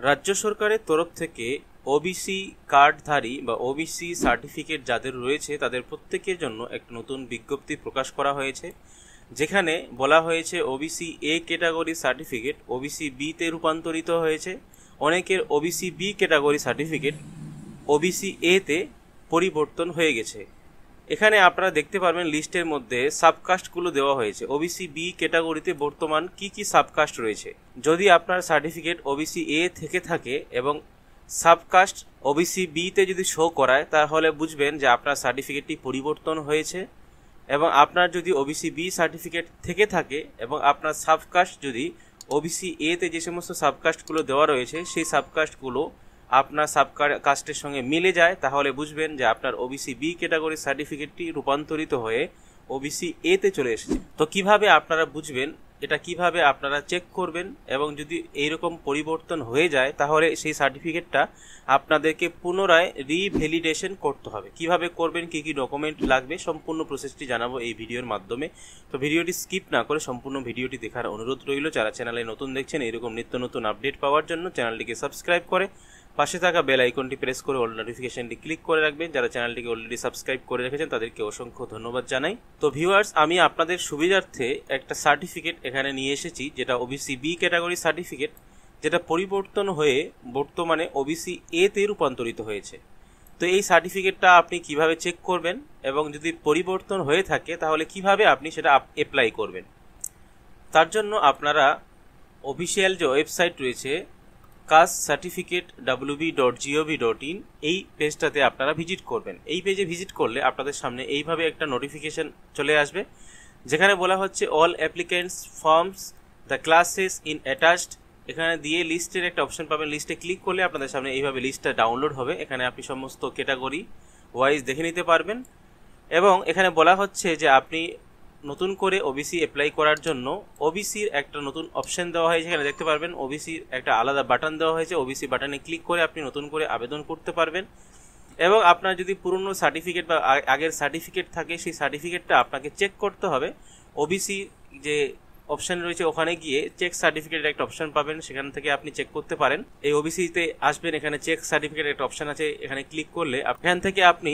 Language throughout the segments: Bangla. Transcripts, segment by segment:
রাজ্য সরকারের তরফ থেকে ওবিসি কার্ডধারী বা ওবিসি সার্টিফিকেট যাদের রয়েছে তাদের প্রত্যেকের জন্য একটা নতুন বিজ্ঞপ্তি প্রকাশ করা হয়েছে, যেখানে বলা হয়েছে OBC A category certificate OBC বিতে রূপান্তরিত হয়েছে। অনেকের OBC B category certificate OBC এতে পরিবর্তন হয়ে গেছে। এখানে আপনারা দেখতে পারবেন লিস্টের মধ্যে সাবকাস্টগুলো দেওয়া হয়েছে। ওবিসি বি ক্যাটাগরিতে বর্তমান কি কি সাবকাস্ট রয়েছে। যদি আপনার সার্টিফিকেট ওবিসি এ থেকে থাকে এবং সাবকাস্ট ওবিসি বিতে যদি শো করায়, তাহলে বুঝবেন যে আপনার সার্টিফিকেটটি পরিবর্তন হয়েছে। এবং আপনার যদি ওবিসি বি সার্টিফিকেট থেকে থাকে এবং আপনার সাবকাস্ট যদি ওবিসি এতে যে সমস্ত সাবকাস্টগুলো দেওয়া রয়েছে সেই সাবকাস্টগুলো আপনার সাবকাস্টের সঙ্গে মিলে যায়, তাহলে বুঝবেন যে আপনার ওবিসি বি ক্যাটাগরির সার্টিফিকেটটি রূপান্তরিত হয়ে ওবিসি এতে চলে এসেছে। তো কিভাবে আপনারা বুঝবেন, এটা কিভাবে আপনারা চেক করবেন, এবং যদি এইরকম পরিবর্তন হয়ে যায় তাহলে সেই সার্টিফিকেটটা আপনাদেরকে পুনরায় রিভ্যালিডেশন করতে হবে। কিভাবে করবেন, কি কি ডকুমেন্ট লাগবে, সম্পূর্ণ প্রসেসটি জানাবো এই ভিডিওর মাধ্যমে। তো ভিডিওটি স্কিপ না করে সম্পূর্ণ ভিডিওটি দেখার অনুরোধ রইল। যারা চ্যানেলে নতুন দেখছেন এরকম নিত্য নতুন আপডেট পাওয়ার জন্য চ্যানেলটিকে সাবস্ক্রাইব করে পাশে থাকা বেল আইকনটি প্রেস করে অল নোটিফিকেশনটি ক্লিক করে রাখবেন। যারা চ্যানেলটিকে অলরেডি সাবস্ক্রাইব করে রেখেছেন তাদেরকে অসংখ্য ধন্যবাদ জানাই। তো ভিউয়ার্স, আমি আপনাদের সুবিধার্থে একটা সার্টিফিকেট এখানে নিয়ে এসেছি, যেটা ওবিসি বি ক্যাটাগরি সার্টিফিকেট, যেটা পরিবর্তন হয়ে বর্তমানে ওবিসি এতে রূপান্তরিত হয়েছে। তো এই সার্টিফিকেটটা আপনি কিভাবে চেক করবেন এবং যদি পরিবর্তন হয়ে থাকে তাহলে কিভাবে আপনি সেটা অ্যাপ্লাই করবেন, তার জন্য আপনারা অফিসিয়াল যে ওয়েবসাইট রয়েছে castecertificate.wb.gov.in এই পেজটাতে আপনারা ভিজিট করবেন। এই পেজে ভিজিট করলে আপনাদের সামনে এইভাবে একটা নোটিফিকেশন চলে আসবে, যেখানে বলা হচ্ছে all applicants forms the classes in attached. এখানে দিয়ে লিস্টের একটা অপশন পাবেন। লিস্টে ক্লিক করলে আপনাদের সামনে এইভাবে লিস্টটা ডাউনলোড হবে। এখানে আপনি সমস্ত ক্যাটাগরি ওয়াইজ দেখে নিতে পারবেন। এবং এখানে বলা হচ্ছে যে আপনি নতুন করে ওবিসি অ্যাপ্লাই করার জন্য ওবিসির একটা নতুন অপশন দেওয়া হয়েছে। এখানে দেখতে পারবেন ওবিসির একটা আলাদা বাটন দেওয়া হয়েছে। ওবিসি বাটনে ক্লিক করে আপনি নতুন করে আবেদন করতে পারবেন। এবং আপনার যদি পুরনো সার্টিফিকেট বা আগের সার্টিফিকেট থাকে সেই সার্টিফিকেটটা আপনাকে চেক করতে হবে। ওবিসি যে অপশন রয়েছে ওখানে গিয়ে চেক সার্টিফিকেটের একটা অপশন পাবেন, সেখান থেকে আপনি চেক করতে পারেন। এই ওবিসিতে আসবেন, এখানে চেক সার্টিফিকেটের একটা অপশন আছে, এখানে ক্লিক করলে এখান থেকে আপনি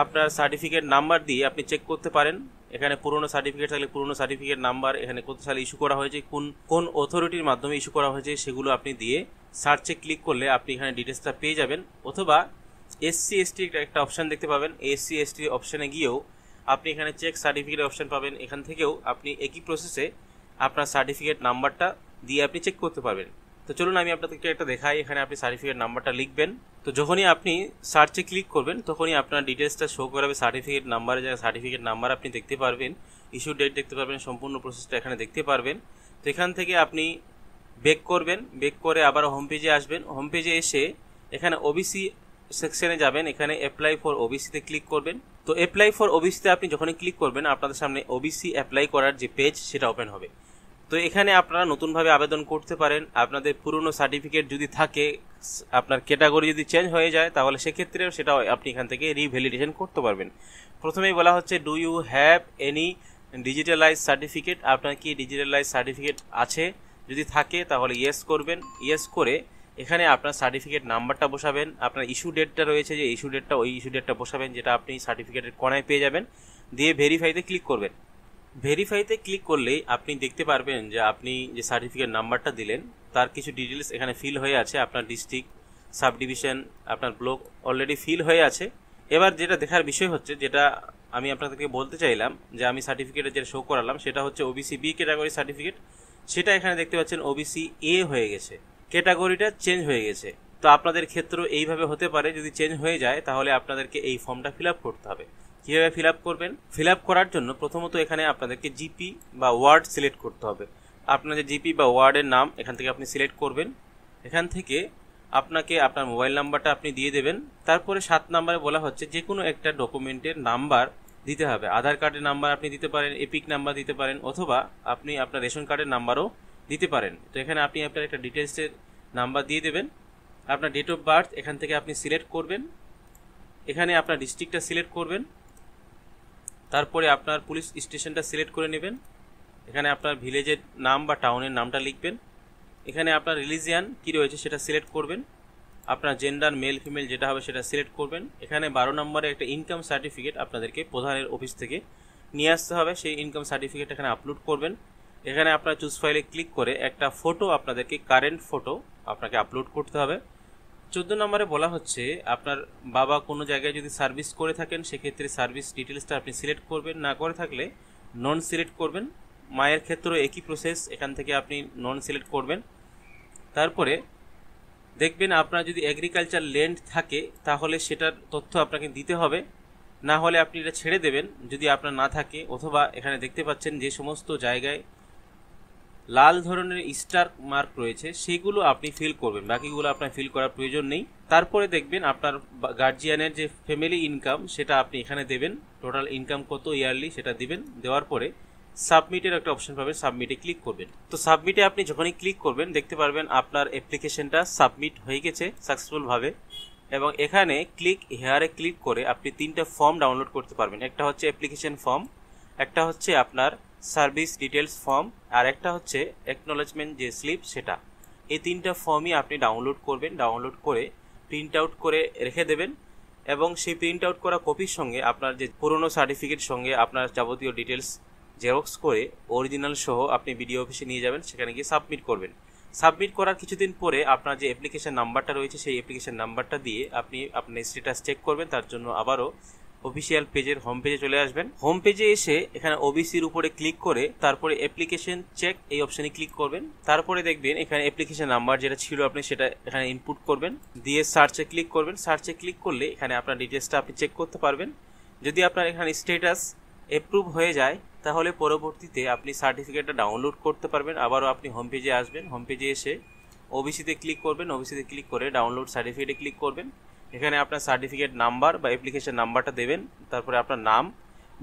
আপনার সার্টিফিকেট নাম্বার দিয়ে আপনি চেক করতে পারেন। এখানে পুরনো সার্টিফিকেট থাকলে পুরনো সার্টিফিকেট নাম্বার, এখানে কত সালে ইস্যু করা হয়েছে, কোন অথরিটির মাধ্যমে ইস্যু করা হয়েছে সেগুলো আপনি দিয়ে সার্চে ক্লিক করলে আপনি এখানে ডিটেলসটা পেয়ে যাবেন। অথবা এসসি এসটি একটা অপশন দেখতে পাবেন, এসসি এসটি অপশনে গিয়েও আপনি এখানে চেক সার্টিফিকেট অপশন পাবেন। এখান থেকেও আপনি একই প্রসেসে আপনার সার্টিফিকেট নাম্বারটা দিয়ে আপনি চেক করতে পারবেন। তো চলুন আমি আপনাদেরকে একটা দেখাই। এখানে আপনি সার্টিফিকেট নাম্বারটা লিখবেন। তো যখনই আপনি সার্চে ক্লিক করবেন তখনই আপনার ডিটেলসটা শো করাবে সার্টিফিকেট নাম্বারের জায়গায় সার্টিফিকেট নাম্বার আপনি দেখতে পারবেন, ইস্যু ডেট দেখতে পারবেন, সম্পূর্ণ প্রসেসটা এখানে দেখতে পারবেন। তো এখান থেকে আপনি ব্যাক করবেন, ব্যাক করে আবার হোম পেজে আসবেন। হোম পেজে এসে এখানে ওবিসি সেকশনে যাবেন, এখানে অ্যাপ্লাই ফর ওবিসিতে ক্লিক করবেন। তো অ্যাপ্লাই ফর ওবিসিতে আপনি যখনই ক্লিক করবেন আপনাদের সামনে ওবিসি অ্যাপ্লাই করার যে পেজ সেটা ওপেন হবে। তো এখানে আপনারা নতুনভাবে আবেদন করতে পারেন। আপনাদের পুরনো সার্টিফিকেট যদি থাকে, আপনার ক্যাটাগরি যদি চেঞ্জ হয়ে যায় তাহলে সেক্ষেত্রেও সেটাও আপনি এখান থেকে রিভ্যালিডেশন করতে পারবেন। প্রথমেই বলা হচ্ছে do you have any digitalise certificate, আপনার কি ডিজিটালাইজ সার্টিফিকেট আছে, যদি থাকে তাহলে ইয়েস করবেন। ইয়েস করে এখানে আপনার সার্টিফিকেট নাম্বারটা বসাবেন, আপনার ইস্যু ডেটটা রয়েছে যে ইস্যু ডেটটা, ওই ইস্যু ডেটটা বসাবেন যেটা আপনি সার্টিফিকেটের কোনায় পেয়ে যাবেন। দিয়ে ভেরিফাইতে ক্লিক করবেন। ভেরিফাইতে ক্লিক করলেই আপনি দেখতে পারবেন যে আপনি যে সার্টিফিকেট নাম্বারটা দিলেন তার কিছু ডিটেলস এখানে ফিল হয়ে আছে। আপনার ডিস্ট্রিক্ট, সাব ডিভিশন, আপনার ব্লক অলরেডি ফিল হয়ে আছে। এবার যেটা দেখার বিষয় হচ্ছে, যেটা আমি আপনাদেরকে বলতে চাইলাম, যে আমি সার্টিফিকেটে যেটা শো করালাম সেটা হচ্ছে ওবিসি বি ক্যাটাগরি সার্টিফিকেট, সেটা এখানে দেখতে পাচ্ছেন ওবিসি এ হয়ে গেছে, ক্যাটাগরিটা চেঞ্জ হয়ে গেছে। তো আপনাদের ক্ষেত্রেও এইভাবে হতে পারে, যদি চেঞ্জ হয়ে যায় তাহলে আপনাদেরকে এই ফর্মটা ফিল আপ করতে হবে। কীভাবে ফিল আপ করবেন? ফিল আপ করার জন্য প্রথমত এখানে আপনাদেরকে জিপি বা ওয়ার্ড সিলেক্ট করতে হবে। আপনাদের জিপি বা ওয়ার্ডের নাম এখান থেকে আপনি সিলেক্ট করবেন। এখান থেকে আপনাকে আপনার মোবাইল নাম্বারটা আপনি দিয়ে দেবেন। তারপরে 7 নম্বরে বলা হচ্ছে যে কোনো একটা ডকুমেন্টের নাম্বার দিতে হবে। আধার কার্ডের নাম্বার আপনি দিতে পারেন, এপিক নাম্বার দিতে পারেন, অথবা আপনি আপনার রেশন কার্ডের নাম্বারও দিতে পারেন। তো এখানে আপনি আপনার একটা ডিটেলসের নাম্বার দিয়ে দেবেন। আপনার ডেট অফ বার্থ এখান থেকে আপনি সিলেক্ট করবেন। এখানে আপনার ডিস্ট্রিক্টটা সিলেক্ট করবেন। তারপরে আপনার পুলিশ স্টেশনটা সিলেক্ট করে নেবেন। এখানে আপনার ভিলেজের নাম বা টাউনের নামটা লিখবেন। এখানে আপনার রিলিজিয়ান কি রয়েছে সেটা সিলেক্ট করবেন, আপনার জেন্ডার মেল ফিমেল যেটা হবে সেটা সিলেক্ট করবেন। এখানে 12 নম্বরে একটা ইনকাম সার্টিফিকেট আপনাদেরকে প্রধানের অফিস থেকে নিয়ে আসতে হবে, সেই ইনকাম সার্টিফিকেট এখানে আপলোড করবেন। এখানে আপনার চুজ ফাইলে ক্লিক করে একটা ফটো আপনাদেরকে কারেন্ট ফটো আপনাকে আপলোড করতে হবে। 14 নম্বরে বলা হচ্ছে আপনার বাবা কোনো জায়গায় যদি সার্ভিস করে থাকেন সেক্ষেত্রে সার্ভিস ডিটেলসটা আপনি সিলেক্ট করবেন, না করে থাকলে নন সিলেক্ট করবেন। মায়ের ক্ষেত্রেও একই প্রসেস, এখান থেকে আপনি নন সিলেক্ট করবেন। তারপরে দেখবেন আপনার যদি এগ্রিকালচার ল্যান্ড থাকে তাহলে সেটার তথ্য আপনাকে দিতে হবে, না হলে আপনি এটা ছেড়ে দেবেন যদি আপনার না থাকে। অথবা এখানে দেখতে পাচ্ছেন যে সমস্ত জায়গায় লাল ধরনের স্টার মার্ক রয়েছে সেগুলো আপনি ফিল করবেন, বাকিগুলো আপনার ফিল করার প্রয়োজন নেই। তারপরে দেখবেন আপনার গার্জিয়ানের যে ফ্যামিলি ইনকাম সেটা আপনি এখানে দেবেন, টোটাল ইনকাম কত ইয়ারলি সেটা দিবেন। দেওয়ার পরে সাবমিটের একটা অপশন পাবেন, সাবমিটে ক্লিক করবেন। তো সাবমিটে আপনি যখনই ক্লিক করবেন দেখতে পারবেন আপনার অ্যাপ্লিকেশনটা সাবমিট হয়ে গেছে সাকসেসফুলভাবে। এবং এখানে ক্লিক হেয়ারে ক্লিক করে আপনি 3টা ফর্ম ডাউনলোড করতে পারবেন। একটা হচ্ছে অ্যাপ্লিকেশন ফর্ম, একটা হচ্ছে আপনার সার্ভিস ডিটেলস ফর্ম, আর একটা হচ্ছে অ্যাকনোলেজমেন্ট যে স্লিপ সেটা। এই 3টা ফর্মই আপনি ডাউনলোড করবেন, ডাউনলোড করে প্রিন্ট আউট করে রেখে দেবেন। এবং সেই প্রিন্ট আউট করা কপির সঙ্গে আপনার যে পুরনো সার্টিফিকেট সঙ্গে আপনার যাবতীয় ডিটেলস জেরক্স করে অরিজিনাল সহ আপনি বিডিও অফিসে নিয়ে যাবেন, সেখানে গিয়ে সাবমিট করবেন। সাবমিট করার কিছুদিন পরে আপনার যে অ্যাপ্লিকেশন নাম্বারটা রয়েছে সেই অ্যাপ্লিকেশন নাম্বারটা দিয়ে আপনি আপনার স্ট্যাটাস চেক করবেন। তার জন্য আবারও অফিসিয়াল পেজের হোম পেজে চলে আসবেন। হোম পেজে এসে এখানে ওবিসির উপরে ক্লিক করে তারপরে অ্যাপ্লিকেশন চেক এই অপশনে ক্লিক করবেন। তারপরে দেখবেন এখানে অ্যাপ্লিকেশন নাম্বার যেটা ছিল আপনি সেটা এখানে ইনপুট করবেন, দিয়ে সার্চে ক্লিক করবেন। সার্চে ক্লিক করলে এখানে আপনার ডিটেলসটা আপনি চেক করতে পারবেন। যদি আপনার এখানে স্ট্যাটাস অ্যাপ্রুভ হয়ে যায় তাহলে পরবর্তীতে আপনি সার্টিফিকেটটা ডাউনলোড করতে পারবেন। আবারও আপনি হোম পেজে আসবেন, হোম পেজে এসে ওবিসিতে ক্লিক করবেন, ওবিসিতে ক্লিক করে ডাউনলোড সার্টিফিকেটে ক্লিক করবেন। এখানে আপনার সার্টিফিকেট নাম্বার বা অ্যাপ্লিকেশন নাম্বারটা দেবেন, তারপরে আপনার নাম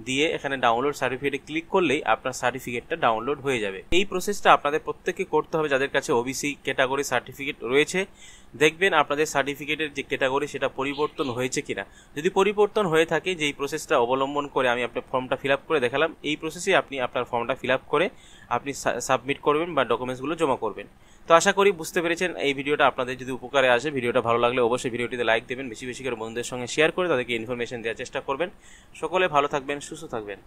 দিয়ে এখানে ডাউনলোড সার্টিফিকেটে ক্লিক করলেই আপনার সার্টিফিকেটটা ডাউনলোড হয়ে যাবে। এই প্রসেসটা আপনাদের প্রত্যেককে করতে হবে যাদের কাছে ওবিসি ক্যাটাগরি সার্টিফিকেট রয়েছে। দেখবেন আপনাদের সার্টিফিকেটের যে ক্যাটাগরি সেটা পরিবর্তন হয়েছে কিনা। যদি পরিবর্তন হয়ে থাকে, যে এই প্রসেসটা অবলম্বন করে আমি আপনার ফর্মটা ফিল আপ করে দেখালাম, এই প্রসেসে আপনি আপনার ফর্মটা ফিল আপ করে আপনি সাবমিট করবেন বা ডকুমেন্টসগুলো জমা করবেন। তো আশা করি বুঝতে পেরেছেন এই ভিডিওটা আপনাদের যদি উপকারে আসে। ভিডিওটা ভালো লাগলে অবশ্যই ভিডিওটিতে লাইক দেবেন, বেশি বেশি করে বন্ধুদের সঙ্গে শেয়ার করে তাদেরকে ইনফরমেশন দেওয়ার চেষ্টা করবেন। সকলে ভালো থাকবেন, সুস্থ থাকবেন।